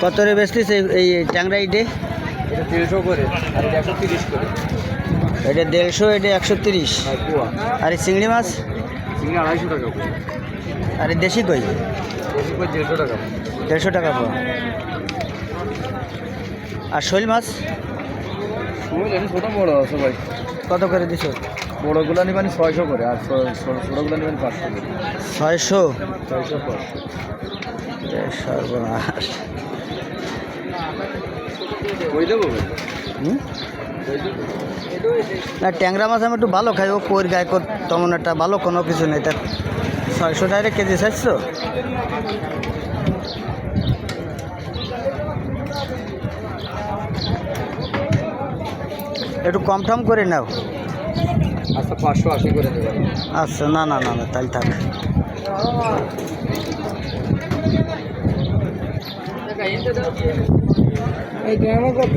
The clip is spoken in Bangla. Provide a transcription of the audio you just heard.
কত রে বেচতিস এই ট্যাংরা ইটে? এটা 300 করে আর এটা 130 করে। এটা 150, এটা 130। আর পোয়া আর এই চিংড়ি মাছ? চিংড়ি 250 টাকা পোয়া। আর এই দেশি কই? দেশি কই 150 টাকা। 150 টাকা পোয়া। আর শৈল মাছ ওই এটা ছোট বড় আছে ভাই। কত করে দিছো? বড়গুলো নিবেন 600 করে আর ছোটগুলো নিবেন 500 করে। 600? 600 করে। সর্বনাশ। কই দেবো? না ট্যাংরা মাছ আমি একটু ভালো খাই, ও কোর গায়ে তেমন একটা ভালো কোনো কিছু নেই। তার 600 টাকা কেজি চাইছো? একটু কম টম করে নাও। আচ্ছা 580 করে দেবেন। আচ্ছা না না না না তাহলে থাক। এই গ্রামে কত?